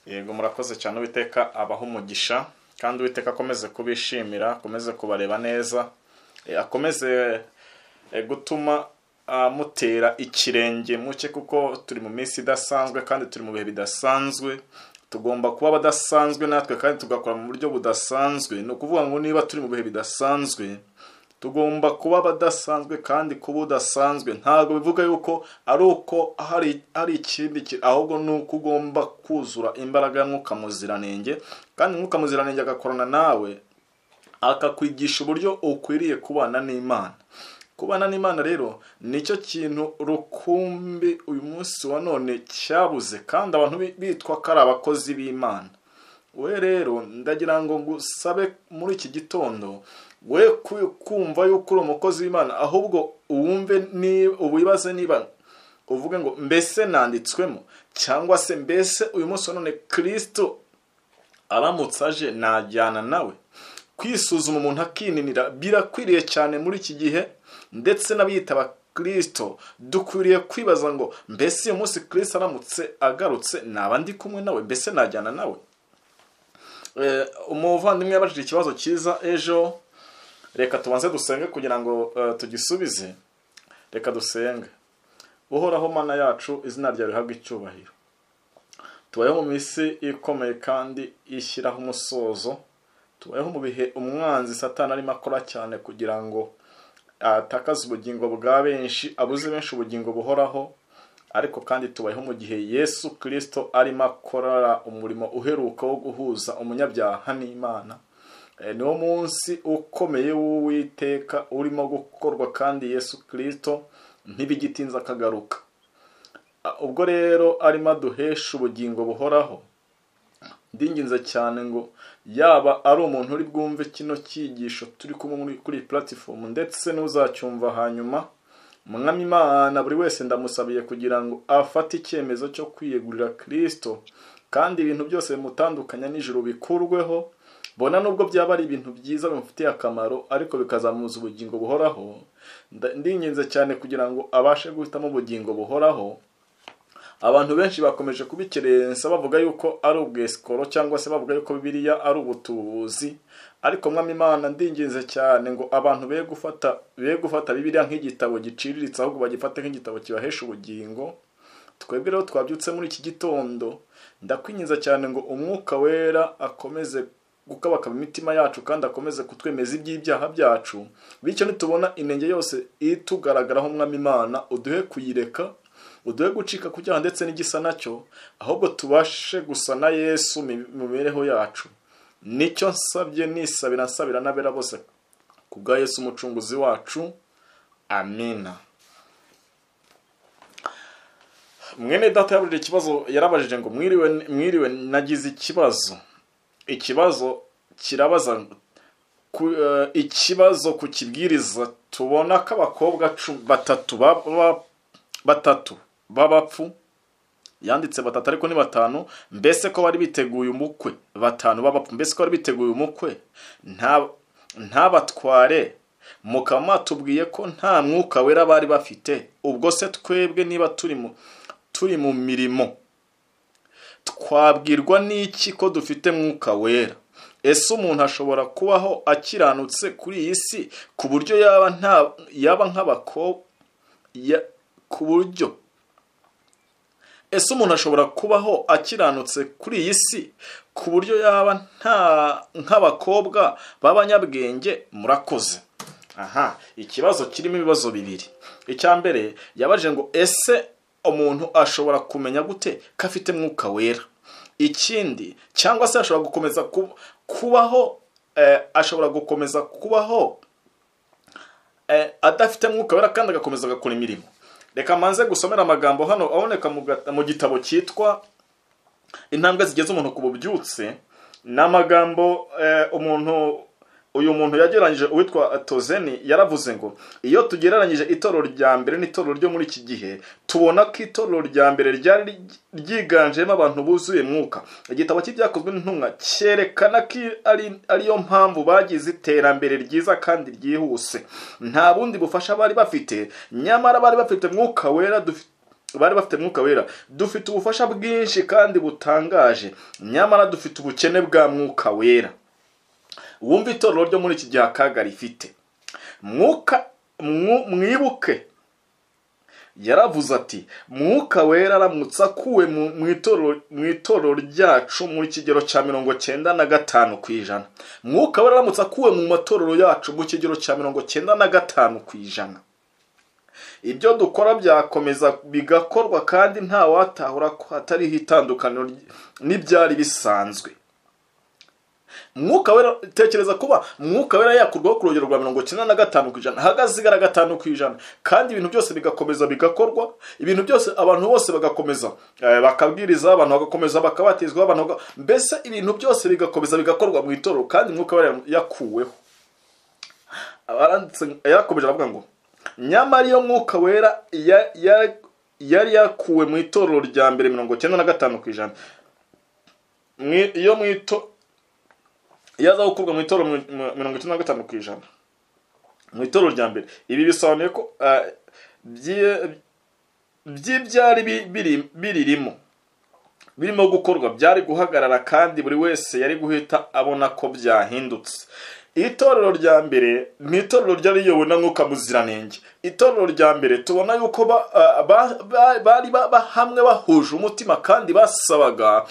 Yego murakoze cyane, Uwiteka abaho umugisha kandi Uwiteka akomeze kubishimira, akomeze kubareba neza, akomeze gutuma mutera ikirenge muke, kuko turi mu minsi idasanzwe kandi turi mu bihe bidasanzwe. Tugomba kuba abadasanzwe natwe kandi tugakora mu buryo budasanzwe. Ni ukuvuga ngo niba turi mu bihe bidasanzwe tugomba kuba abadasanzwe, kandi kuba udasanzwe ntabwo bivuga yuko ari uko hari ikindi, ahubwo ni uko ugomba kuzura imbaraga ya Mwuka Muziranenge, kandi Mwuka Muziranenge agakorana nawe akakwigisha uburyo ukwiriye kubana n'Imana. Kubana n'Imana rero nicyo kintu rukumbi uyu munsi wa none cyabuze, kandi abantu bitwa ko ari abakozi b'Imana. We rero ndagira ngo ngusabe muri iki gitondo, we kumva yuko uri umukozi w'Imana, ahubwo uwibaze niba uvuge ngo mbese nanditswemo, cyangwa se mbese uyu munsi wa none Kristo aramutse aje najyana nawe. Kwisuzuma umuntu akininira birakwiriye cyane muri iki gihe, ndetse n'abiyitaba Kristo dukwiriye kwibaza ngo mbese uyu munsi Kristo aramutse agarutse naba ndi kumwe nawe, mbese najyana nawe. Umuvandimwe yabajije ikibazo cyiza ejo, reka tubanze dusenge kugira ngo tugisubize. Reka dusenge. Uhoraho Mana yacu, izina ryawe rihabwe icyubahiro. Tubayeho mu minsi ikomeye kandi ishyiraho umusozo. Tubayeho mu bihe umwanzi Satani arimo akora cyane kugira ngo atakaze ubugingo bwa benshi, abuze benshi ubugingo buhoraho. Ariko kandi tubayeho mu gihe Yesu Kristo arimo akora umurimo uheruka wo guhuza umunyabyaha n'Imana. Niwo munsi ukomeye w'Uwiteka urimo gukorwa, kandi Yesu Kristo ntibigitinza akagaruka. Ubwo rero arimo aduhesha ubugingo buhoraho, ndinginze cyane ngo yaba ari umuntu uri bwumve kino cyigisho turi kumwe kuri platform, ndetse n'uzacyumva hanyuma, Mwami Imana buri wese ndamusabiye kugira ngo afate icyemezo cyo kwiyegurira Kristo, kandi ibintu byose bimutandukanya n'ijuru bikurweho. Bona nubwo byaba ari ibintu byiza bimufitiye akamaro, ariko bikazamuza ubugingo buhoraho. Ndinginze cyane kugira ngo abashe guhitamo ubugingo buhoraho. Abantu benshi bakomeje kubikerensa bavuga yuko ari ubwesikoro, cyangwa se bavuga yuko Bibiliya ari ubutubuzi. Ariko Mwami Imana ndinginze cyane ngo abantu be gufata Bibiliya nk'igitabo giciriritse, ahubwo bagifate nk'igitabo kibahesha ubugingo. Twebwe rero twabyutse muri iki gitondo, ndakwinginza cyane ngo Umwuka Wera akomeze gukabakaba imitima yacu, kandi akomeze kutwemeza iby'ibyaha byacu. Bityo nitubona inenge yose itugaragaraho Mwami Imana, uduhe kuyireka, uduhe gucika ku cyaha ndetse n'igisa nacyo, ahubwo tubashe gusa na Yesu mu mibereho yacu. Nicyo nsabye nsabira n'abera bose kubwa Yesu umucunguzi wacu. Amina. Mwene data yabujije ikibazo, yarabajije ngo mwiriwe nagize ikibazo. Ikibazo kirabaza ikibazo ku kibwiriza tubona ko abakobwa batatu b'abapfu, yanditse batatu ariko ni batanu, mbese ko bari biteguye umukwe. Batanu b'abapfu, mbese ko bari biteguye umukwe ntabatware, mukaba tubwiye ko nta Mwuka Wera bari bafite. Ubwo se twebwe niba turi mu mirimo twabwirwa n'iki ko dufite Mwuka Wera? Ese umuntu ashobora kubaho akiranutse kuri iyi si ku buryo yaba nk'abakobwa ku buryo ese umuntu ashobora kubaho akiranutse kuri iyi si ku buryo yaba nk'abakobwa b'abanyabwenge? Murakoze. Ikibazo kirimo ibibazo bibiri. Icya mbere yabajije ngo ese umuntu ashobora kumenya gute ko afite Mwuka Wera? Ikindi, cyangwa se ashobora gukomeza kubaho adafite Mwuka Wera kandi agakomeza agakora imirimo? Reka manze gusomera amagambo hano aboneka mu gitabo cyitwa Intambwe zigeze umuntu ku bubyutse. N'amagambo uyu muntu yageranyije, uwitwa Tozeni, yaravuze ngo iyo tugereranyije itorero rya mbere n'itorero ryo muri iki gihe, tubona ko itorero rya mbere ryari ryiganjemo abantu buzuye Mwuka. Igitabo cy'Ibyakozwe n'Intumwa cyerekana ko ariyo mpamvu bagize iterambere ryiza kandi ryihuse. Nta bundi bufasha bari bafite, nyamara bari bafite Mwuka Wera bari bafite mwuka wera. Dufite ubufasha bwinshi kandi butangaje, nyamara dufite ubukene bwa mwuka wera. Wumva itorero ryo muri iki gihe akaga rifite. Mwibuke yaravuze ati mwuka wera aramutse akuwe mu itorero ryacu muri kigero cya 95%. Mwuka wera aramutse akuwe mu matorero yacu mu kigero cya 95%. Ibyo dukora byakomeza bigakorwa kandi nta watahura ko hatariho itandukaniro n'ibyari bisanzwe. Mwuka wera, tekereza kuba mwuka wera yakurwaho ku rugero rwa 95%, hagasigara 5%, kandi ibintu byose bigakomeza bigakorwa, ibintu byose abantu bose bagakomeza bakabwiriza, abantu bagakomeza bakabatizwa, abantu mbese ibintu byose bigakomeza bigakorwa mu itorero, kandi mwuka wera yakuweho. Yarakomeje avuga ngo nyamara iyo mwuka wera yari yakuwe mu itorero rya mbere 95%, iyo yaza gukurwa mu itorero 95%, mu itorero rya mbere. Ibi bisobanuye ko byari birimo gukorwa byari guhagarara, kandi buri wese yari guhita abona ko byahindutse. Itorero rya mbere ni itorero ryari riyobowe na Mwuka Muziranenge. Itorero rya mbere tubona yuko bari hamwe bahuje umutima, kandi basabaga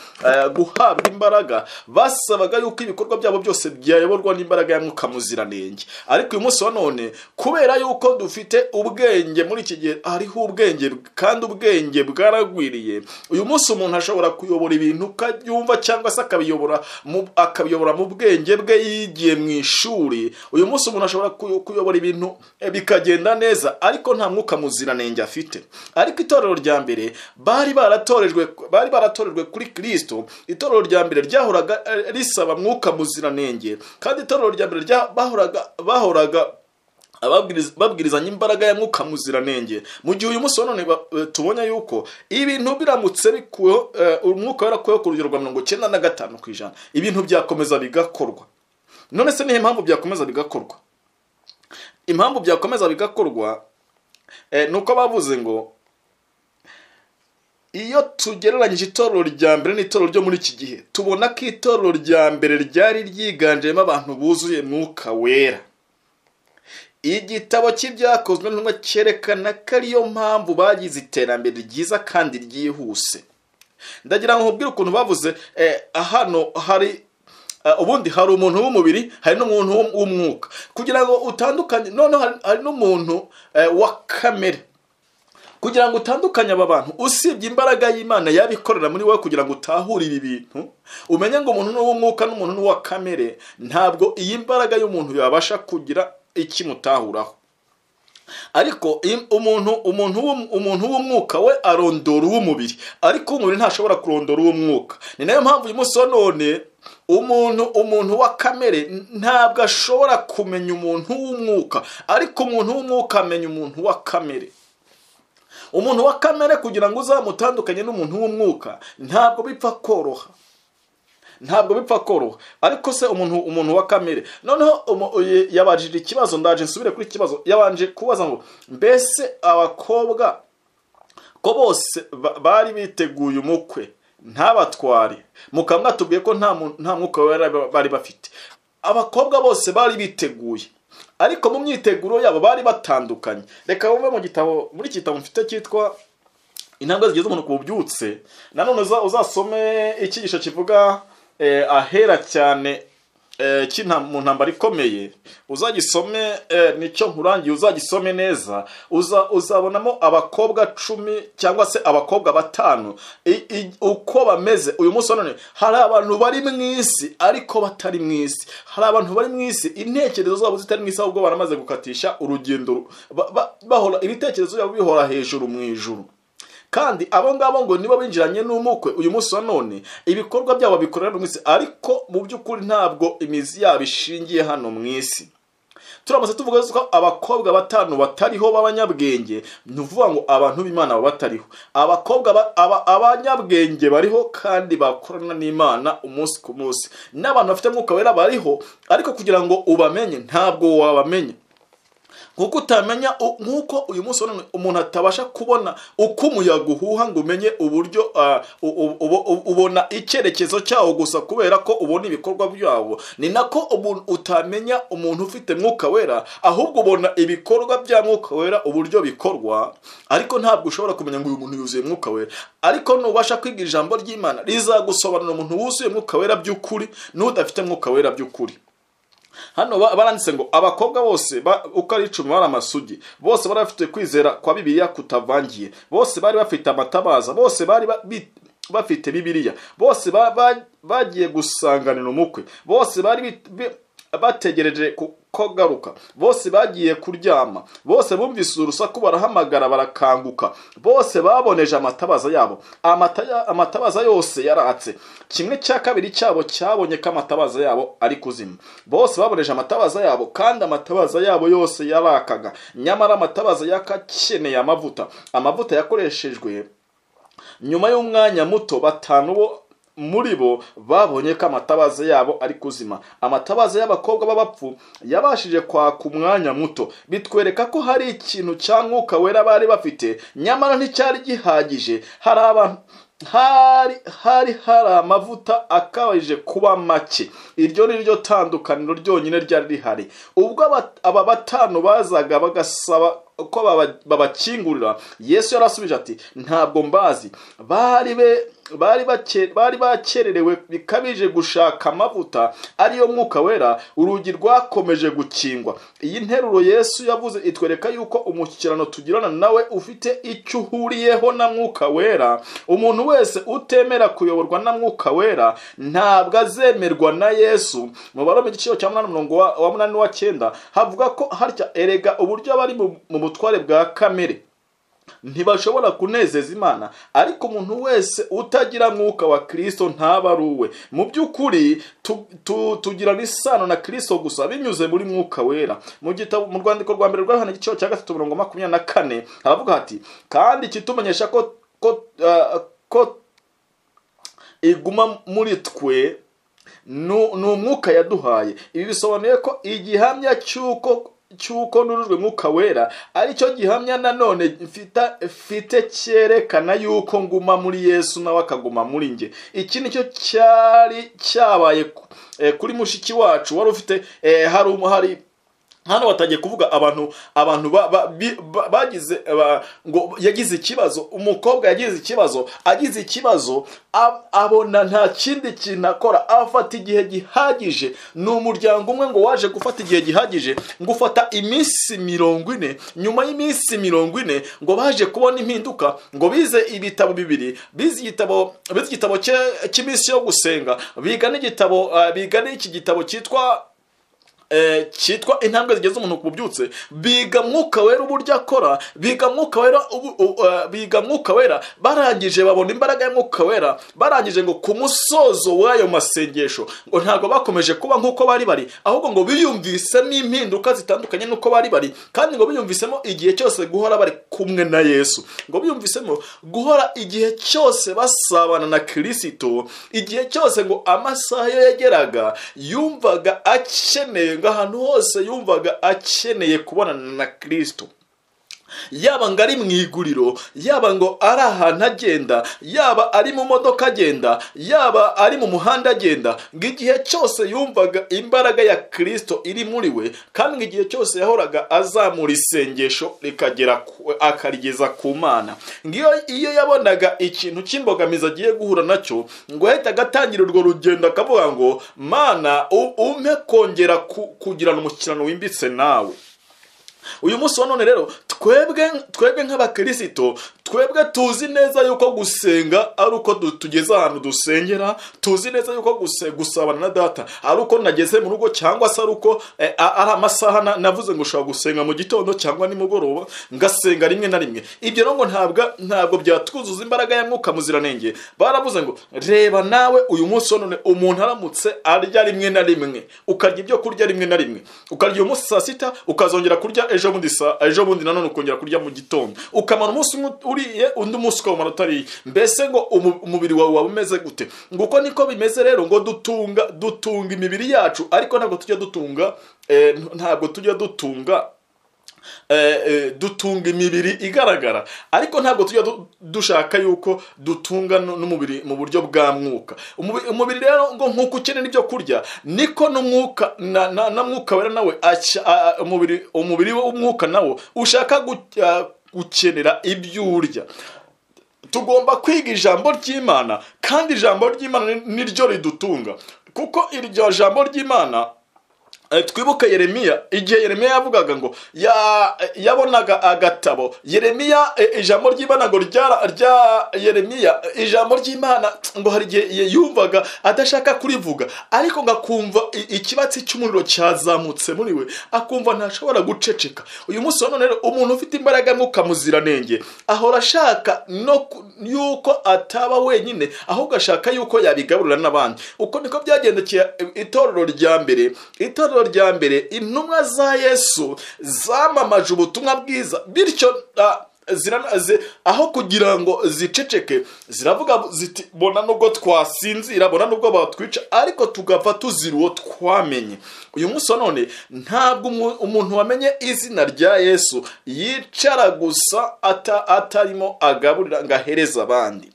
guhabwa imbaraga, basabaga yuko ibikorwa byabo byose byayoborwa n'imbaraga ya Mwuka Muziranenge. Ariko uyu munsi wa none, kubera yuko dufite ubwenge muri iki gihe, hariho ubwenge kandi ubwenge bwaragwiriye, uyu munsi umuntu ashobora kuyobora ibintu ukabyumva, cyangwa se akabiyobora mu bwenge bwe yigiye mu ishuri. Uyu munsi umuntu ashobora kuyobora ibintu bikagenda neza, ariko nta Mwuka Muziranenge afite. Ariko itorero rya mbere bari baratorejwe kuri Kristo. Itorero rya mbere ryahoraga risaba Mwuka Muziranenge, kandi itorero rya mbere bahoraga babwirizanya imbaraga ya Mwuka Muziranenge. Mu gihe uyu munsi wa none tubonye yuko ibintu biramutse bikuweho, umwuka wera kuweho ku rugero rwa 95%, ibintu byakomeza bigakorwa. None se nihe impamvu byakomeza bigakorwa? Impamvu byakomeza bigakorwa nuko bavuze ngo iyo tugereranyije itorero rya mbere n'itorero ryo muri iki gihe, tubona ko itorero rya mbere ryari ryiganjemo abantu buzuye Mwuka wera. Igitabo cy'Ibyakozwe n'Intumwa cyerekana ko ariyo mpamvu bagize iterambere ryiza kandi ryihuse. Ndagira ngo nkubwire ukuntu bavuze hano hari ubundi hari umuntu w'umubiri, hari n'umuntu w'umwuka. Kugira ngo utandukanye, none hari n'umuntu wa kamere. Kugira ngo utandukanye aba bantu, usibye imbaraga y'Imana yabikorera muri wowe kugira ngo utahure ibi bintu, umenye ngo umuntu n'uw'umwuka n'umuntu n'uwa kamere, ntabwo iyi mbaraga y'umuntu yabasha kugira ikimutahuraho. Ariko umuntu w'umwuka we arondora uw'umubiri, ariko uw'umubiri ntashobora kurondora uw'umwuka. Ni nayo mpamvu uyu munsi wa none umuntu wa kamere ntabwo ashobora kumenya umuntu w'umwuka, ariko umuntu w'umwuka amenya umuntu wa kamere. Umuntu wa kamere kugira ngo uzamutandukanye n'umuntu w'umwuka ntabwo bipfa koroha. Ariko se umuntu wa kamere, noneho yabajije ikibazo, ndaje nsubire kuri ikibazo. Yabanje kubaza ngo mbese abakobwa ko bose bari biteguye umukwe ntabatware, mukamwa tubwiye ko nta mwuka wera bari bafite. Abakobwa bose bari biteguye, ariko mu myiteguro yabo bari batandukanye. Reka wumve muri iki gitabo mfite cyitwa Intambwe zigeze umuntu ku bubyutse. Nanone uzasome icyigisho kivuga ahera cyane mu ntambara ikomeye. Uzagisome, nicyo nkurangiye, uzagisome neza. Uzabonamo abakobwa 10 cyangwa se abakobwa 5 uko bameze. Uyu munsi none hari abantu bari mu isi ariko batari mu isi. Hari abantu bari mu isi intekerezo zabo zitari mu isi, ahubwo baramaze gukatisha urugendo, bahora ibitekerezo byabo bihora hejuru mu ijuru. Kandi abo ngabo ngo nibo binjiranye n'umukwe. Uyu munsi wa none ibikorwa byabo bikorera mu isi, ariko mu by'ukuri ntabwo imizi yabo ishingiye hano mu isi. Turamaze tuvuga ko abakobwa 5 batariho b'abanyabwenge, nuvuga ngo abantu b'Imana batariho. Abakobwa abanyabwenge bariho kandi bakorana n'Imana umunsi ku munsi. N'abantu bafite Mwuka wera bariho, ariko kugira ngo ubamenye ntabwo wabamenye. nkuko utamenya nkuko uyu munsi umuntu atabasha kubona uko umuyaga uhuha ngo umenye uburyo ubona icyerekezo cyawo gusa kubera ko ubona ibikorwa byawo, ni nako utamenya umuntu ufite mwuka wera, ahubwo ubona ibikorwa bya mwuka wera uburyo bikorwa, ariko ntabwo ushobora kumenya ngo uyu muntu yuzuye mwuka wera. Ariko nubasha kwiga ijambo ry'Imana rizagusobanurira umuntu wuzuye mwuka wera by'ukuri n'udafite mwuka wera by'ukuri. Hano baranditse ngo abakobwa bose uko ari 10 bari amasugi, bose bari bafite kwizera kwa Bibiliya kutavangiye, bose bari bafite amatabaza, bose bari bafite Bibiliya, bose bagiye gusanganira umukwe, bose bari bategereje ko garuka, bose bagiye kuryama, bose bumvise urusaku barahamagara barakanguka, bose baboneje amatabaza yabo, amatabaza yose yaratse, 1/2 cyabo cyabonye ko amatabaza yabo ari kuzima. Bose baboneje amatabaza yabo kandi amatabaza yabo yose yarakaga, nyamara amatabaza yakakeneye amavuta yakoreshejwe. Nyuma y'umwanya muto 5 muri bo babonye ko amatabaza yabo ari kuzima. Amatabaza y'abakobwa b'abapfu yabashije kwaka umwanya muto, bitwereka ko hari ikintu cya mwuka wera bari bafite, nyamara nticyari gihagije. Hari amavuta akabije kuba make. Iryo ni ryo tandukaniro ryonyine ryari rihari. Ubwo aba 5 bazaga bagasaba ko babakingurira, Yesu yarasubije ati ntabwo mbazi. Bari bakererewe bikabije gushaka amavuta ariyo mwuka wera, urugi rwakomeje gukingwa. Iyi nteruro Yesu yavuze itwereka yuko umushyikirano tugirana nawe ufite icyo uhuriyeho na mwuka wera. Umuntu wese utemera kuyoborwa na mwuka wera ntabwo azemerwa na Yesu. Mu Baroma igiciro cya 8:8-9 havuga ko harya erega uburyo bari mu butware bwa kamere ntibashobora kunezeza Imana, ariko umuntu wese utagira mwuka wa Kristo ntaba ari uwe. Mu by'ukuri tugira isano na Kristo gusa binyuze muri mwuka wera. Mu rwandiko rwa mbere rwa Yohana igiciro cya 3:24 haravuga hati kandi kitumenyesha ko iguma muri twe n'umwuka yaduhaye. Ibi bisobanuye ko igihamya cyuko nurujwe mwuka wera aricyo gihamya nanone mfite cyerekana yuko nguma muri Yesu nawe akaguma muri nge. Iki nicyo cyari cyabaye kuri mushiki wacu wari ufite hari hano batagiye kuvuga abantu bagize ngo yagize ikibazo. Umukobwa agize ikibazo abona nta kindi kintu akora, afata igihe gihagije. Ni umuryango umwe ngo waje gufata igihe gihagije, ngo ufata iminsi 40. Nyuma y'iminsi 40 ngo baje kubona impinduka, ngo bize ibitabo 2, bize igitabo cy'iminsi yo gusenga, biga n'iki gitabo cyitwa intambwe zigeze umuntu kubyutse, biga mwuka wera uburyo akora, biga mwuka wera barangije babona imbaraga ya mwuka wera. Barangije ngo ku musozo w'ayo masengesho ngo ntabwo bakomeje kuba nk'uko bari, ahubwo ngo biyumvisemo impinduka zitandukanye n'uko bari, kandi ngo biyumvisemo igihe cyose guhora bari kumwe na Yesu, ngo biyumvisemo guhora igihe cyose basabana na Kristo. Igihe cyose ngo amasaha yo yegeraga yumvaga akeneye, ahantu hose yumvaga akeneye kubonana na Kristo. Yaba ngo ari mu iguriro, yaba ngo ari ahantu agenda, yaba ari mu modoka agenda, yaba ari mu muhanda agenda, ngo igihe cyose yumvaga imbaraga ya Kristo iri muri we, kandi igihe cyose yahoraga azamura isengesho akarigeza ku Mana. Iyo yabonaga ikintu cy'imbogamizi agiye guhura nacyo, ngo yahitaga atangira urwo rugendo akavuga ngo Mana umpe kongera kugirana umushyikirano wimbitse nawe. Uyu munsi wa none rero twebwe nk'abakristo, twebwe tuzi neza yuko gusenga ari uko tugeze ahantu dusengera, tuzi neza yuko gusabana na data ari uko nageze mu rugo, cyangwa se ari uko ari amasaha navuze ngo ushobora gusenga mu gitondo cyangwa nimugoroba ngasenga rimwe na rimwe. Ibyo rero ngo ntabwo byatwuzuza imbaraga ya mwuka muziranenge. Baravuze ngo reba nawe uyu munsi wa none umuntu aramutse arya rimwe na rimwe, ukarya ibyo kurya rimwe na rimwe, ukarya uyu munsi saa 6 ukazongera kurya ejo bundi nanone ukongera kurya mu gitondo, ukamara umunsi uriye undi munsi ukamara utariye. Mbese ngo umubiri wawe waba umeze gute? Ngo uko niko bimeze rero, ngo dutunga imibiri yacu, ariko ntabwo tujya dutunga dutunga imibiri igaragara, ariko ntabwo tujya dushaka yuko dutunga n'umubiri mu buryo bwa mwuka. Umubiri rero ngo nk'uko ukenera ibyo kurya, niko n'umwuka na mwuka wera nawe umubiri w'umwuka nawo ushaka gukenera ibyo urya. Tugomba kwiga ijambo ry'Imana, kandi ijambo ry'Imana niryo ridutunga, kuko iryo jambo ry'Imana, twibuke Yeremiya, igihe Yeremiya yavugaga ngo yabonaga agatabo, Yeremiya ijambo ry'Imana ngo rya Yeremiya, ijambo ry'Imana ngo hari igihe yumvaga adashaka kurivuga, ariko ngakumva ikibatsi cy'umuriro cyazamutse muri we, akumva ntashobora guceceka. Uyu munsi none rero umuntu ufite imbaraga mwuka muziranenge ahora ashaka yuko ataba wenyine, ahubwo ashaka yuko yabigaburira n'abandi. Uko niko byagendekeye itorero rya mbere, intumwa za Yesu zamamaje ubutumwa bwiza, bityo aho kugira ngo ziceceke ziravuga ziti bona nubwo twasinzira, bona nubwo batwica, ariko tugapfa tuzira uwo twamenye. Uyu munsi none ntabwo umuntu wamenye izina rya Yesu yicara gusa atarimo agaburira ngahereza abandi.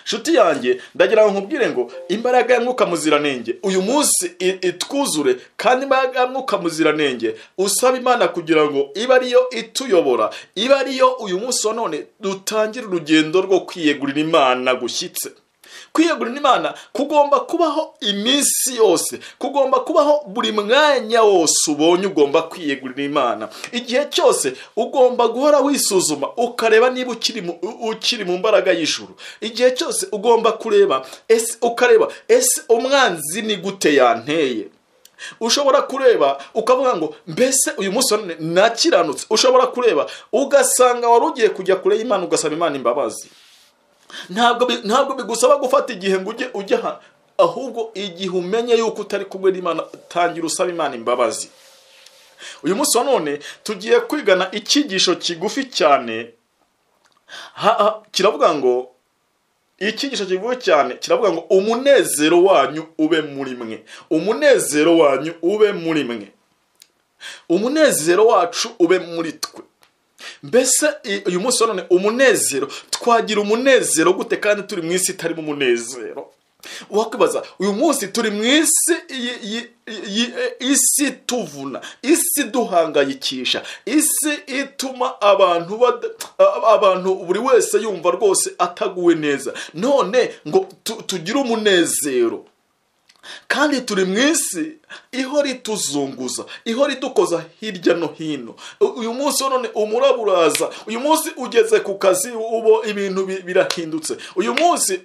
Shuti yanjye, ndagira ngo nkubwire ngo imbaraga ya mwuka muziranenge uyu munsi itwuzure, kandi imbaraga ya mwuka muziranenge usaba Imana kugira ngo ibe ariyo ituyobora, ibe ariyo uyu munsi wa none dutangira urugendo rwo kwiyegurira Imana gushyitse. Kwiyegurira Imana kugomba kubaho iminsi yose, kugomba kubaho buri mwanya wose ubonye ugomba kwiyegurira Imana. Igihe cyose ugomba guhora wisuzuma ukareba niba ukiri mu mbaraga y'ijuru. Igihe cyose ugomba ukareba ese umwanzi ni gute yanteye. Ushobora kureba ukavuga ngo mbese uyu munsi nakiranutse. Ushobora kureba ugasanga wari ugiye kujya kure y'Imana ugasaba Imana imbabazi. Ntabwo bigusaba gufata igihe ngo ujye ahubwo igihe umenye yuko utari kumwe n'Imana, tangira usaba Imana imbabazi. Uyu munsi wa none tugiye kwigana icyigisho kigufi cyane, kiravuga ngo icyigisho kigufi cyane kiravuga ngo umunezero wanyu ube muri mwe. Umunezero wanyu ube muri mwe. Umunezero wacu ube muri twe. Mbese uyu munsi none umunezero, twagira umunezero gute kandi turi mu isi itarimo umunezero? Wakwibaza, uyu munsi turi mu isi isi tuvuna, isi duhangayikisha, isi ituma abantu buri wese yumva rwose ataguwe neza. None ngo tugire umunezero, kandi turi mu isi ihora ituzunguza, ihora idukoza hirya no hino. Uyu munsi none umuraburaza, uyu munsi ugeze ku kazi ubo ibintu birahindutse. Uyu munsi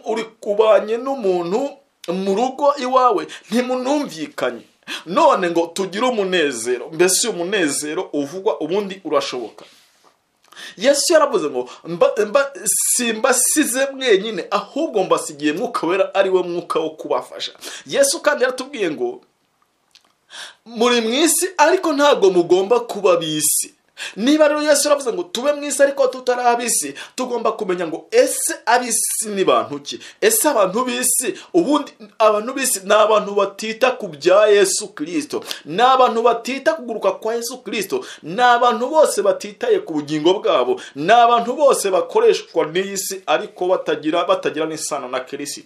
uri kubanye n'umuntu mu rugo iwawe ntimunumvikanye. None ngo tugire umunezero. Mbese umunezero uvugwa ubundi urashoboka? Yesu yaravuze ngo simbasize mwenyine, ahubwo mbasigiye mwuka wera, ari we mwuka wo kubafasha. Yesu kandi yaratubwiye ngo muri mu isi ariko ntabwo mugomba kuba bisi. Niba rero Yesu yaravuze ngo tube mu isi ariko tutari abisi, tugomba kumenya ngo ese abisi ni bantu ki? Ese abantu bisi, ubundi abantu bisi ni abantu batita ku bya Yesu Kristo, ni abantu batita kuguruka kwa Yesu Kristo, ni abantu bose batitaye ku bugingo bwabo, ni abantu bose bakoreshwa n'isi ariko batagira n'isano na Kristo.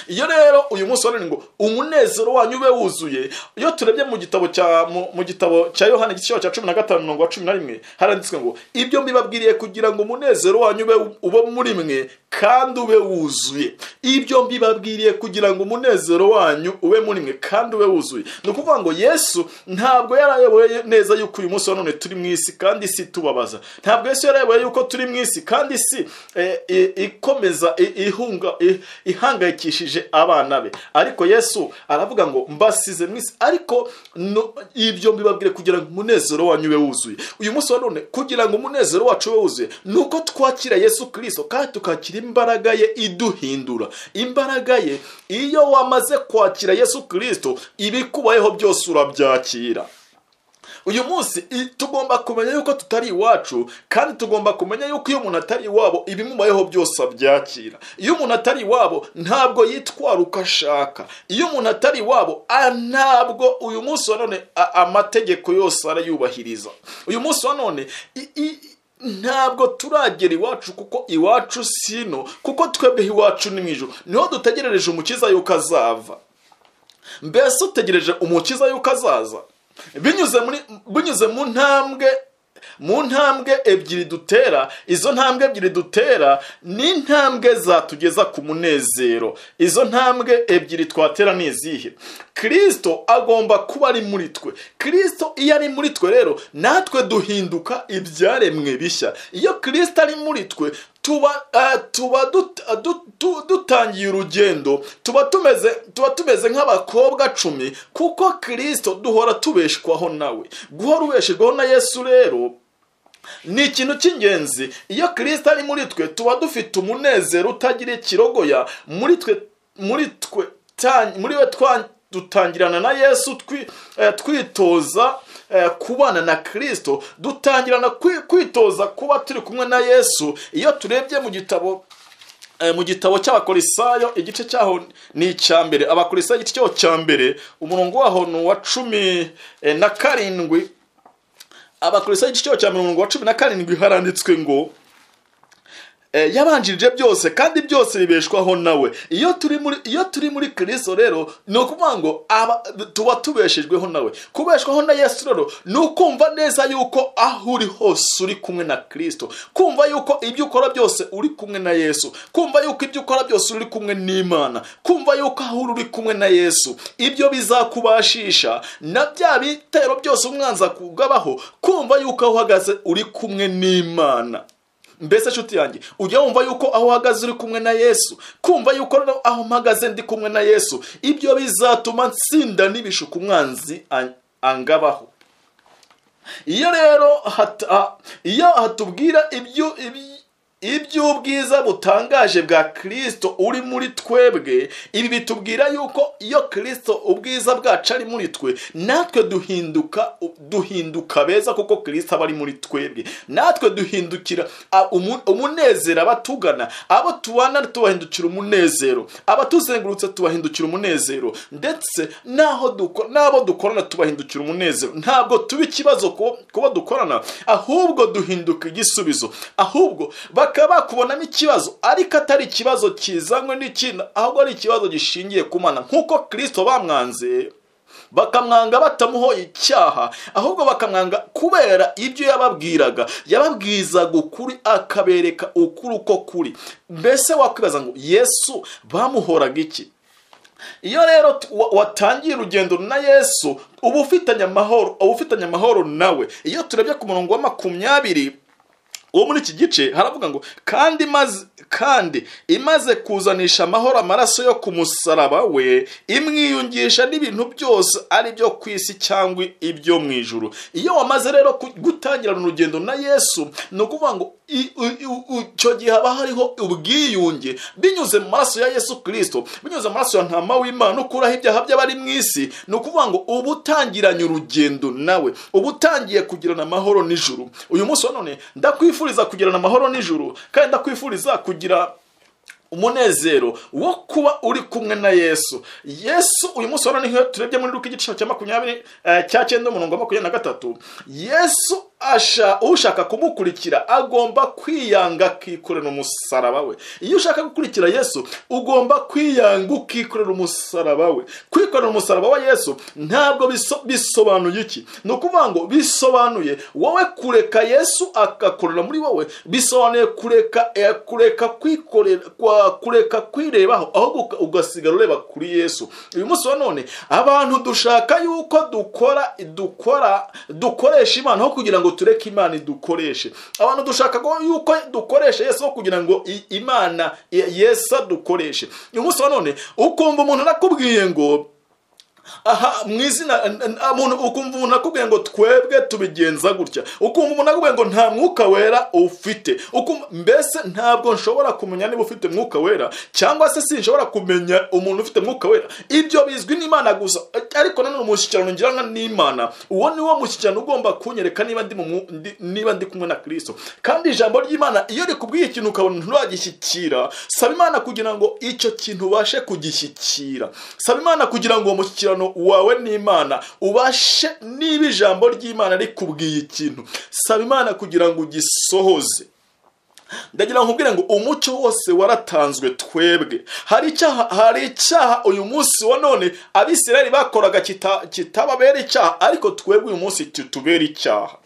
Iyo rero uyu munsi wa none ngo umunezero wanyu ube wuzuye, iyo turebye mu gitabo cya Yohana igice cya 15:11 haranditswe ngo ibyo mbibabwiriye kugira ngo umunezero wanyu ube muri mwe kandi ube wuzuye. Ibyo mbibabwiriye kugira ngo umunezero wanyu ube muri mwe kandi ube wuzuye. Ni ukuvuga ngo Yesu ntabwo yarayoboye neza yuko uyu munsi wa none turi mu isi kandi isi tubabaza. Ntabwo Yesu yarayoboye yuko turi mu isi kandi isi ikomeza ihangayikishije abana be. Ariko Yesu aravuga ngo mbasize mu isi, ariko ibyo mbibabwire kugira ngo umunezero wanyu ube wuzuye. Uyu munsi wa none kugira ngo umunezero wacu ube wuzuye nuko twakira Yesu Kristo kandi tukakira imbaraga ye iduhindura. Imbaraga ye, iyo wamaze kwakira Yesu Kristo ibikubayeho byose urabyakira. uyu munsi tugomba kumenya yuko tutari iwacu, kandi tugomba kumenya yuko iyo umuntu atari iwabo ibimubayeho byose abyakira. Iyo umuntu atari iwabo ntabwo yitwara uko ashaka. Iyo umuntu atari iwabo ntabwo uyu munsi wa none amategeko yose arayubahiriza. Uyu munsi wa none ntabwo turagera iwacu, kuko iwacu sino, kuko twebwe iwacu ni mu ijuru, niho dutegerereje umukiza yuko azava. Mbese utegereje umukiza yuko azaza binyuze mu ntambwe ebyiri dutera. Izo ntambwe ebyiri dutera ni intambwe zatugeza ku munezero. Izo ntambwe ebyiri twatera ni izihe? Kristo agomba kuba ari muri twe. Kristo iyo ari muri twe rero natwe duhinduka ibyaremwe bishya. Iyo Kristo ari muri twe tuba dutangiye urugendo, tuba tumeze nk'abakobwa 10, kuko Kristo duhora tubeshwaho nawe. Guhora ubeshejweho na Yesu rero ni ikintu cy'ingenzi. Iyo Kristo ari muri twe tuba dufite umunezero utagira ikirogoya. Muri we dutangirana na Yesu twitoza kubana na Kristo, dutangirana kwitoza kuba turi kumwe na Yesu. Iyo turebye mu gitabo cy'Abakorisayo, igice cyaho ni icyambere, Abakorisayo igice cyaho cyambere, umurongo waho ni wa 17. Abakorisayo igice cyaho cyambere umurongo wa 17 haranditswe ngo yabanjirije byose, kandi byose bibeshwaho nawe. Iyo turi muri Kristo rero ni ukuvuga ngo tuba tubeshejweho nawe. Kubeshwaho na Yesu rero ni ukumva neza yuko aho uri hose uri kumwe na Kristo, kumva yuko ibyo ukora byose uri kumwe na Yesu, kumva yuko ibyo ukora byose uri kumwe n'Imana, kumva yuko aho uri kumwe na Yesu ibyo bizakubashisha na bya bitero byose umwanza kugabaho, kumva yuko aho uhagaze uri kumwe n'Imana. Mbese nshuti yanjye, ujya wumva yuko aho uhagaze uri kumwe na Yesu, kumva yuko aho mpagaze ndi kumwe na Yesu, ibyo bizatuma nsinda n'ibishuka umwanzi angabaho. Iyo rero hatubwira iby'ubwiza butangaje bwa Kristo uri muri twebwe, ibi bitubwira yuko iyo Kristo ubwiza bwacu ari muri twe, natwe duhinduka beza, kuko Kristo aba ari muri twebwe. Natwe duhindukira umunezero abatugana, abo tubana tubahindukira umunezero, abatuzengurutse tubahindukira umunezero, ndetse n'abo dukorana tubahindukira umunezero. Ntabwo tuba ikibazo kuba dukorana, ahubwo duhinduka igisubizo. Ahubwo bakaba kubonamo ikibazo, ariko atari ikibazo kizanywe n'ikintu, ahubwo ari ikibazo gishingiye ku Mana. Nk'uko Kristo bamwanze, bakamwanga batamuhoye icyaha, ahubwo bakamwanga kubera ibyo yababwizaga ukuri, akabereka ukuri uko kuri. Mbese wakwibaza ngo Yesu bamuhoraga iki? Iyo rero watangiye urugendo na Yesu, uba ufitanye amahoro nawe. Iyo turebye ku murongo wa 20 uwo muri iki gice haravuga ngo kandi imaze kuzanisha amahoro amaraso yo ku musaraba we, imwiyungisha n'ibintu byose ari byo ku isi cyangwa ibyo mu ijuru. Iyo wamaze rero gutangirana urugendo na Yesu, ni ukuvuga ngo icyo gihe haba hariho ubwiyunge binyuze mu maraso ya Yesu Kristo, binyuze mu maraso ya ntama w'Imana ukuraho ibyaha by'abari mu isi. Ni ukuvuga ngo uba utangiranye urugendo nawe, uba utangiye kugirana amahoro n'ijuru. Uyu munsi wa none ndakwifuriza kugirana amahoro n'ijuru, kandi ndakwifuriza kugira umunezero wo kuba uri kumwe na Yesu. Uyu munsi wa none iyo turebye muri Luka igice cya 20 umurongo wa 23, Yesu ushaka kumukurikira agomba kwiyanga akikorera umusaraba we. Iyo ushaka gukurikira Yesu ugomba kwiyanga ukikorera umusaraba we. Kwikorera umusaraba wa Yesu ntabwo bisobanuye iki? Ni ukuvuga ngo bisobanuye wowe kureka Yesu agakorera muri wowe, bisobanuye kureka kwirebaho, ahubwo ugasigara ureba kuri Yesu. Uyu munsi wa none abantu dushaka yuko dukoresha Imana aho kugira ngo tureke Imana idukoreshe. Abantu dushaka yuko dukoresha Yesu kugira ngo Imana Yesu adukoreshe. Uyu munsi wa none ukumva umuntu arakubwiye ngo aha mwizina umuntu ukumva umuntu akubwiye ngo twebwe tubigenza gutya, ukumva umuntu akubwiye ngo nta mwuka wera ufite, mbese ntabwo nshobora kumenya niba ufite mwuka wera cyangwa se sinshobora kumenya umuntu ufite mwuka wera. Ibyo bizwi n'Imana gusa, ariko nanone umushyikirano ngirana n'Imana, uwo ni wo mushyikirano ugomba kunyereka niba ndi kumwe na Kristo. Kandi ijambo ry'Imana iyo rikubwiye ikintu ukabona nturagishyikira, saba Imana kugira ngo icyo kintu ubashe kugishyikira. Saba Imana kugira ngo umushyikirano wawe n'Imana ubashe, niba ijambo ry'Imana rikubwiye ikintu, saba Imana kugira ngo ugisohoze. Ndagira ngo nkubwire ngo umucyo wose waratanzwe twebwe. Hari icyaha uyu munsi wa none Abisirayeli bakoraga kitababera icyaha, ariko twebwe uyu munsi tutubera icyaha.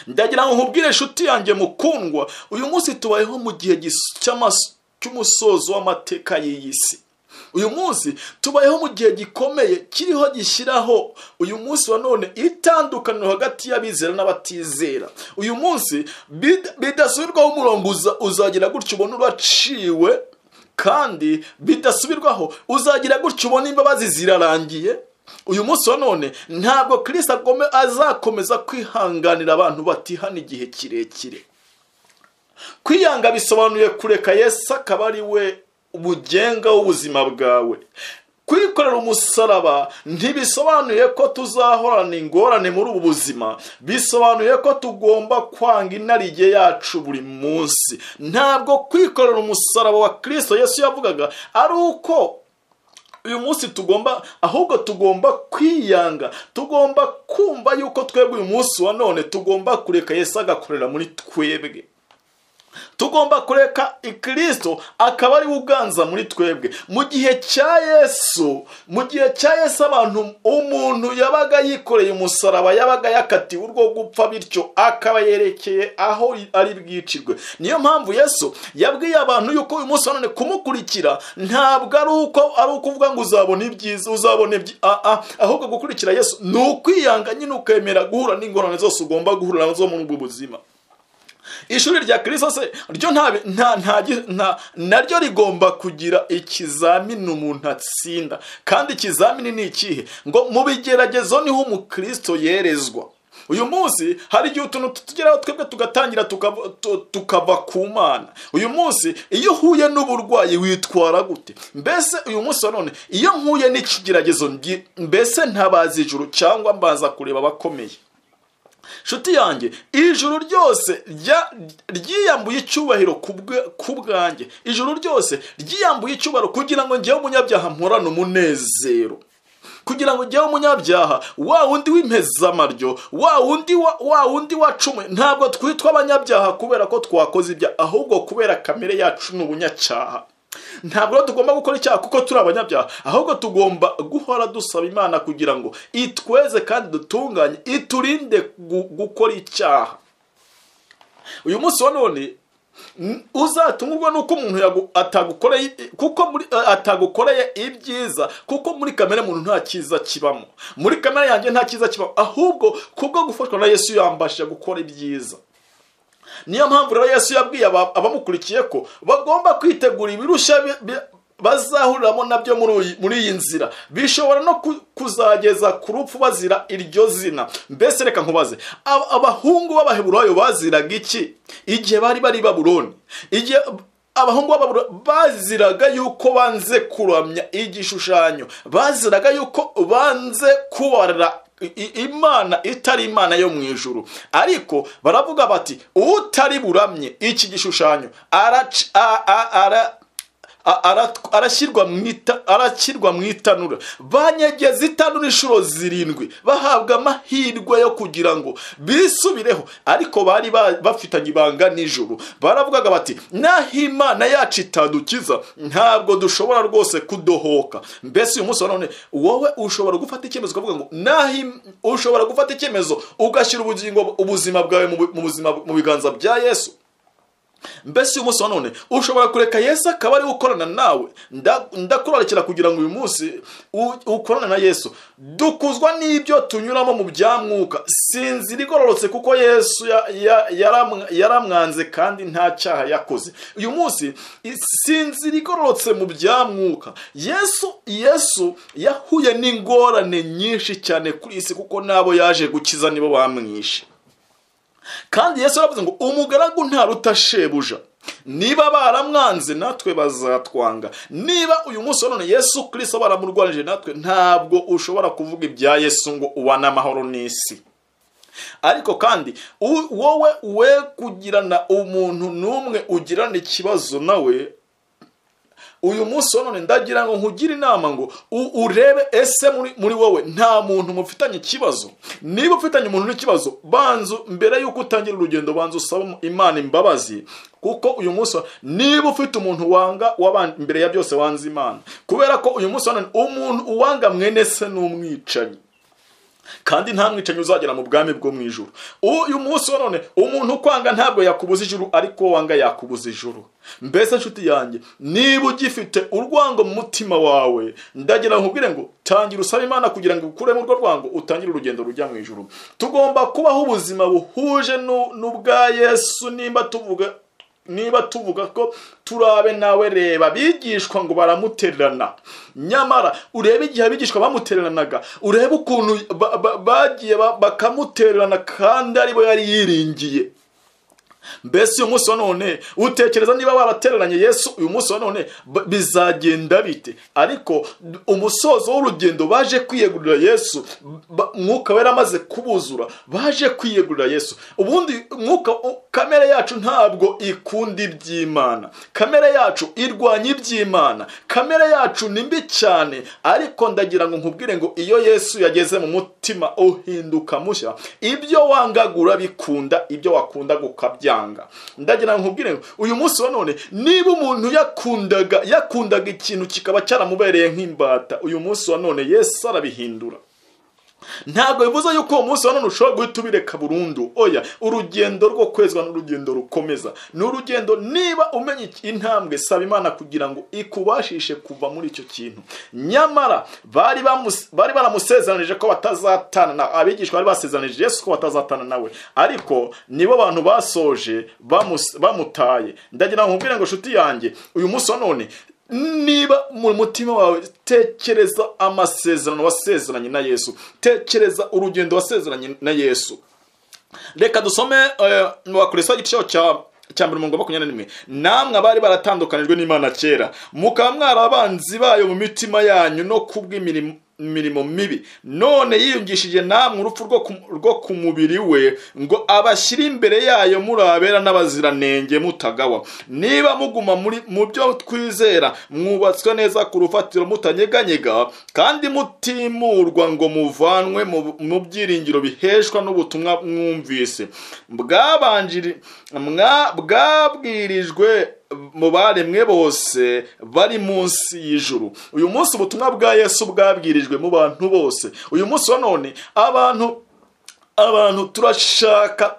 Ndagira ngo nkubwire inshuti yanjye mukundwa, uyu munsi tubayeho mu gihe cy'umusozo w'amateka y'iyi si. Uyu munsi tubayeho mu gihe gikomeye kiriho gishyiraho uyu munsi wa none itandukaniro hagati y'abizera n'abatizera. Uyu munsi bidasubirwaho umurongo uzagira gutyo ubona uraciwe, kandi bidasubirwaho uzagira gutyo ubona imbabazi zirarangiye. Uyu munsi wa none ntabwo Kristo azakomeza kwihanganira abantu batihana igihe kirekire. Kwiyanga bisobanuye kureka Yesu akaba ari we umugenga w'ubuzima bwawe. Kwikorera umusaraba ntibisobanuye ko tuzahorana ingorane muri ubu buzima, bisobanuye ko tugomba kwanga inarijye yacu buri munsi. Ntabwo kwikorera umusaraba wa Kristo Yesu yavugaga ari uko uyu munsi ahubwo tugomba kwiyanga, tugomba kumva yuko twebwe uyu munsi wa none tugomba kureka Yesu agakorera muri twebwe. Tugomba kureka Kristo akaba ari uganza muri twebwe. Mu gihe cya Yesu umuntu yabaga yikoreye umusaraba, yabaga yakatiwe urwo gupfa, bityo akaba yerekeye aho ari bwicirwe. Niyo mpamvu Yesu yabwiye abantu yuko uyu munsi none kumukurikira ntabwo ari ukuvuga ngo uzabona ibyiza, ahubwo gukurikira Yesu ni ukwiyanga nyine, ukemera guhura n'ingorane zose ugomba guhura nazo muri ubu buzima. Ishuri rya Kristo se ryo naryo rigomba kugira ikizamini umuntu atsinda. Kandi ikizamini ni ikihe? Ngo mu bigeragezo niho umukristo yerezwa. Uyu munsi hari igihe utuntu tugeraho twebwe tugatangira tukava ku Mana. Uyu munsi iyo uhuye n'uburwayi witwara gute? Mbese uyu munsi wa none iyo mpuye n'ikigeragezo mbese ntabaza ijuru cyangwa mbaza kureba abakomeye? Shuti yanjye, ijuru ryose ryiyambuye icyubahiro ku bwanjye. Ijuru ryose ryiyambuye icyubahiro kugira ngo njyewe umunyabyaha mporane umunezero. Kugira ngo njyewe umunyabyaha, wa wundi w'impezamaryo, wa wundi wacumuye, ntabwo twitwa abanyabyaha kubera ko twakoze ibyaha, ahubwo kubera kamere yacu n'ubunyacyaha. Ntabwo tugomba gukora icyaha kuko turi abanyabyaha, ahubwo tugomba guhora dusaba Imana kugira ngo itweze kandi dutunganye, iturinde gukora icyaha. Uyu munsi wa none uzatungurwa nuko umuntu atagukoreye ibyiza, kuko muri kamere muntu nta cyiza kibamo. Muri kamere yanjye nta cyiza kibamo, ahubwo kubwo gufashwa na Yesu yambasha gukora ibyiza. Niyo mpamvu rero Yesu yabwiye abamukurikiye ko bagomba kwitegura ibirushya bazahuriramo nabyo muri iyi nzira, bishobora no kuzageza ku rupfu bazira iryo zina. Mbese reka nkubaze, abahungu b'Abaheburayo baziraga iki igihe bari i Babuloni? Igihe abahungu b'Abaheburayo baziraga yuko banze kuramya igishushanyo, baziraga yuko banze kubarira Imana itari Imana yo mu ijuru. Ariko baravuga bati utari buramye iki gishushanyo arashyirwa mu itanura. Banyegeza itanura inshuro 7, bahabwa amahirwe yo kugira ngo bisubireho, ariko bari bafitanye ibanga n'ijuru. Baravugaga bati naho Imana yacu itadukiza ntabwo dushobora rwose kudohoka. Mbese uyu munsi none wowe ushobora gufata icyemezo ukavuga ngo ushobora gufata icyemezo ugashyira ubuzima bwawe mu biganza bya Yesu. mbese uyu munsi wa none ushobora kureka Yesu akaba ari gukorana nawe. Ndakurarikira kugira ngo uyu munsi ukorane na Yesu. Dukuzwa n'ibyo tunyuramo mu byamwuka, sinzira igororotse kuko Yesu yaramwanze kandi nta cyaha yakoze. Uyu munsi sinzira igororotse mu byamwuka. Yesu yahuye n'ingorane nyinshi cyane kuri isi kuko nabo yaje gukiza nibo bamwishe. Kandi Yesu aravuze ngo umugaragu ntaruta shebuja. Niba baramwanze natwe bazatwanga. Niba uyu munsi none Yesu Kristo baramurwanije natwe, ntabwo ushobora kuvuga ibya Yesu ngo ubane amahoro n'isi. Ariko kandi wowe kugirana umuntu n'umwe ugirana ikibazo nawe, uyu munsi none ndagira ngo nkugire inama ngo urebe ese muri wowe nta muntu mufitanye ikibazo. Niba ufitanye umuntu n'ikibazo, banzu mbere yuko utangira urugendo banzu usaba Imana imbabazi, kuko uyu munsi niba ufite umuntu wanga imbere ya byose wanze Imana, kubera ko uyu munsi none umuntu uwanga mwene se n'umwicanyi, kandi nta mwicanyi uzagera mu bwami bwo mu ijuru. Uyu munsi none umuntu ukwanga ntabwo yakubuza ijuru, ariko wanga yakubuza ijuru. Mbese nshuti yanjye, niba ugifite urwango mu mutima wawe, ndagira nkubwire ngo tangira usaba Imana kugira ngo ukuremo urwo rwango, utangire urugendo rujya mu ijuru. Tugomba kubaho ubuzima buhuje n'ubwa Yesu. Niba tuvuga ko turabe nawe, reba bigishwa ngo baramutererana, nyamara urebe igihe abigishwa bamutereranaga, urebe ukuntu bagiye bakamutererana kandi aribo yari yiringiye. Mbese uyu munsi wa none utekereza niba baratereranye Yesu, uyu munsi wa none bizagenda bite? Ariko umusozo w'urugendo baje kwiyegurira Yesu, Mwuka Wera amaze kubuzura, baje kwiyegurira Yesu. Ubundi kamere yacu ntabwo ikunda iby'Imana, kamere yacu irwanya iby'Imana, kamere yacu ni mbi cyane. Ariko ndagira ngo nkubwire ngo iyo Yesu yageze mu mutima uhinduka mushya. Ibyo wangagura bikunda, ibyo wakunda gukabya. Ndagira nkubwire ngo uyu munsi wa none niba umuntu yakundaga ikintu kikaba cyaramubereye nk'imbata, uyu munsi wa none Yesu arabihindura. Ntabwo bivuze yuko uwo munsi wa none ushobora guhita ubireka burundu. Oya, urugendo rwo kwezwa n'urugendo rukomeza. Ni urugendo, niba umenya intambwe, saba Imana kugira ngo ikubashishe kuva muri icyo kintu. Nyamara bari baramusezeranije ko batazatana na abigishwa, bari basezeranije Yesu ko batazatana nawe, ariko nibo abantu basoje bamutaye. Ndagira ngo nkubwire ngo nshuti yanjye, uyu munsi wa none niba mu mutima wawe tekereza amasezerano wasezeranye na Yesu, tekereza urugendo wasezeranye na Yesu. Reka dusome mu Bakolosayi igice cya 1:21. Namwe abari baratandukanijwe n'Imana kera, mukaba mwarabanzi bayo mu mitima yanyu no kubw'imirimo mibi, none yiyungishije namwe urupfu rwo ku mubiri we, ngo abashyire imbere yayo muri abera n'abaziranenge mutagawa. Niba muguma mu byo twizera, mwubatswe neza ku rufatiro mutanyeganyega, kandi mutimurwa ngo muvanwe mu byiringiro biheshwa n'ubutumwa mwumvise, bwabwirijwe mu baremwe bose bari munsi y'ijuru. Uyu munsi ubutumwa bwa Yesu bwabwirijwe mu bantu bose. Uyu munsi wa none abantu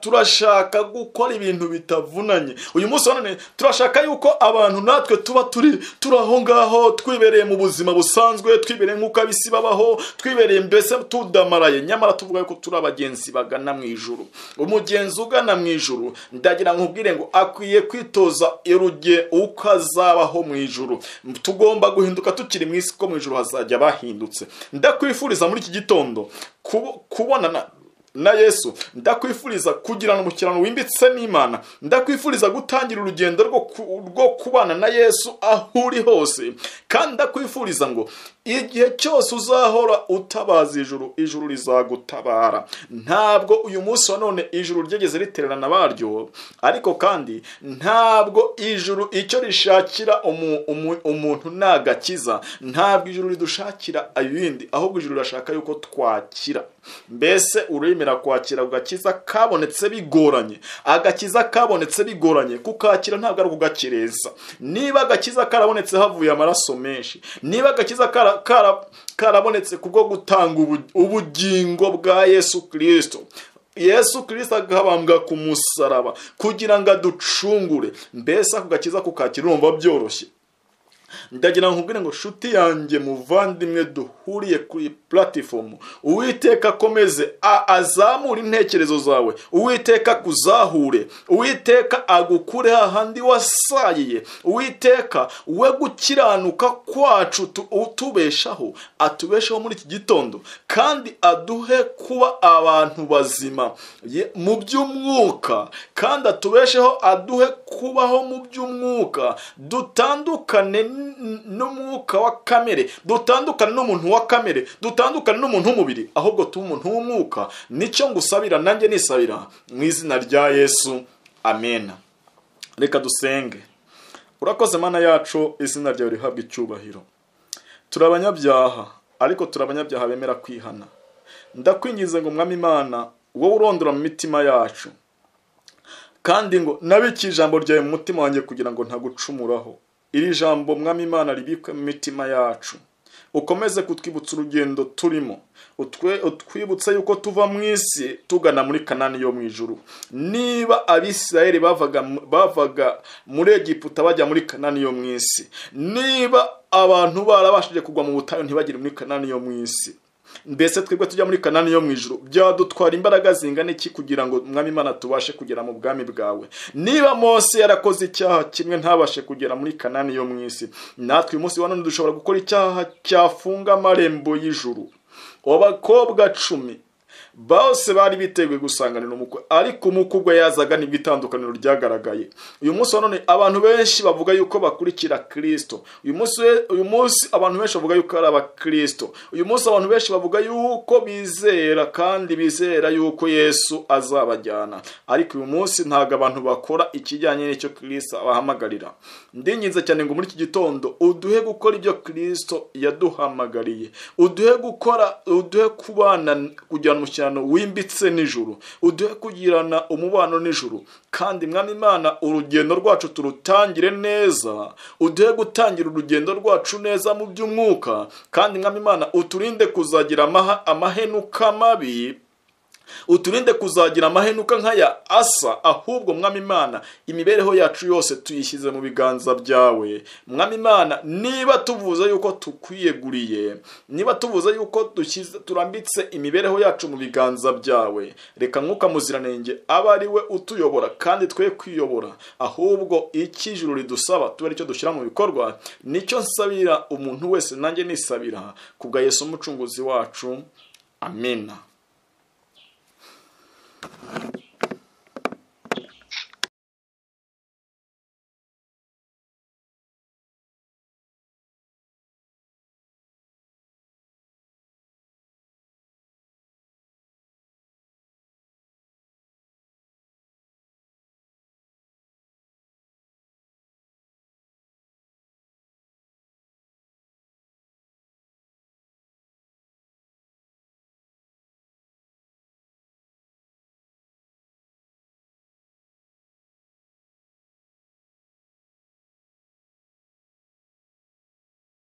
turashaka gukora ibintu bitavunanye. Uyu munsi wa none turashaka yuko abantu natwe tuba turi aho ngaho, twibereye mu buzima busanzwe, twibereye nk'uko abisi babaho, twibereye mbese tudamaraye. Nyamara tuvuga yuko turi abagenzi bagana mu ijuru. Umugenzi ugana mu ijuru, ndagira nkubwire ngo akwiye kwitoza uko azabaho mu ijuru. Tugomba guhinduka tukiri mu isi, ko mu ijuru hazajya bahindutse. Ndakwifuriza muri iki gitondo kubonana na Yesu. Ndakwifuriza kugirana umukirano wimbitse n'Imana. Ndakwifuriza gutangira urugendo rwo kubana na Yesu aho uri hose. Kandi ndakwifuriza ngo igihe cyose uzahora utabaza ijuru rizagutabara. Ntabwo uyu munsi wa none ijuru ryegeze ritererana baryo, ariko kandi ntabwo ijuru icyo rishakira umuntu nagakiza. Ntabwo ijuru ridushakira ibindi, ahubwo ijuru rashaka yuko twakira. Mbese uremera kwakira ugakiza kabonetse bigoranye. Agakiza kabonetse bigoranye, kukakira ntabwo ari kugakireza. Niba agakiza karabonetse havuye amaraso menshi, niba agakiza karabonetse kubwo gutanga ubugingo bwa Yesu Kristo, Yesu Kristo agahambwa ku musaraba kugira ngo aducungure. Mbese ako gakiza kukakira urumva byoroshye? Ndagira nkubwire ngo shuti yanjye muvandimwe duhuriye kuri platform, Uwiteka akomeze azamura intekerezo zawe, Uwiteka kuzahure, Uwiteka agukure hahandi wasayiye, Uwiteka we gukiranuka kwacu utubeshaho, atubeshaho muri iki gitondo, kandi aduhe kuba abantu bazima mu by'umwuka, kandi atubesheho aduhe kubaho mu by'umwuka, dutandukane n'umwuka wa kamere, dutandukane n'umuntu wa kamere, dutandukane n'umuntu w'umubiri, ahubwo tuba umuntu w'umwuka. Nicyo ngusabira, nanjye nisabira mu izina rya Yesu, amen. Reka dusenge. Urakoze Mana yacu, izina ryawe rihabwa icyubahiro. Turi abanyabyaha, ariko turi abanyabyaha bemera kwihana. Ndakwingize ngo Mwami Imana, wowe urondora mu mitima yacu, kandi ngo nabiki ijambo ryawe mu mutima wanjye kugira ngo ntagucumuraho. Iri jambo Mwami Imana ribikwe mu mitima yacu, ukomeze kutwibutsa urugendo turimo, utwibutsa yuko tuva mu isi tugana muri Kanani yo mu ijuru. Niba Abisirayeli bavaga muri Egiputa bajya muri Kanani yo mu isi, niba abantu barabashije kugwa mu butayu ntibagire muri Kanani yo mu isi, mbese twebwe tujya muri Kanani yo mu ijuru byadutwara imbaraga zingana iki kugira ngo Mwami Imana tubashe kugera mu bwami bwawe? Niba Mose yarakoze icyaha kimwe ntabashe kugera muri Kanani yo mu isi, natwe uyu munsi wa none dushobora gukora icyaha cyafunga amarembo y'ijuru. Abakobwa 10 bose bari biteguye gusanganira umukwe, ariko umukwe ubwo yazaga nibwo itandukaniro ryagaragaye. Uyu munsi wa none abantu benshi bavuga yuko bakurikira Kristo. Uyu munsi abantu benshi bavuga yuko ari abakristo. Uyu munsi abantu benshi bavuga yuko bizera, kandi bizera yuko Yesu azabajyana, ariko uyu munsi ntago abantu bakora ikijyanye n'icyo Kristo abahamagarira. Ndinginze cyane ngo muri iki gitondo uduhe gukora ibyo Kristo yaduhamagariye, uduhe kubana kujyana umushyano wimbitse n'ijuru, uduhe kugirana umubano n'ijuru. Kandi Mwami Imana, urugendo rwacu turutangire neza, uduhe gutangira urugendo rwacu neza mu by'umwuka, kandi Mwami Imana uturinde kuzagira amahenuka mabi, uturinde kuzagira amahenuka nk'aya Asa, ahubwo Mwami Imana imibereho yacu yose tuyishyize mu biganza byawe. Mwami Imana, niba tuvuze yuko tukwiyeguriye, niba tuvuze yuko turambitse imibereho yacu mu biganza byawe, reka Mwuka Muziranenge aba ari we utuyobora, kandi twe kwiyobora, ahubwo iki ijuru ridusaba tube aricyo dushyira mu bikorwa. Nicyo nsabira umuntu wese, nanjye nisabira kubwa Yesu umucunguzi wacu, amen.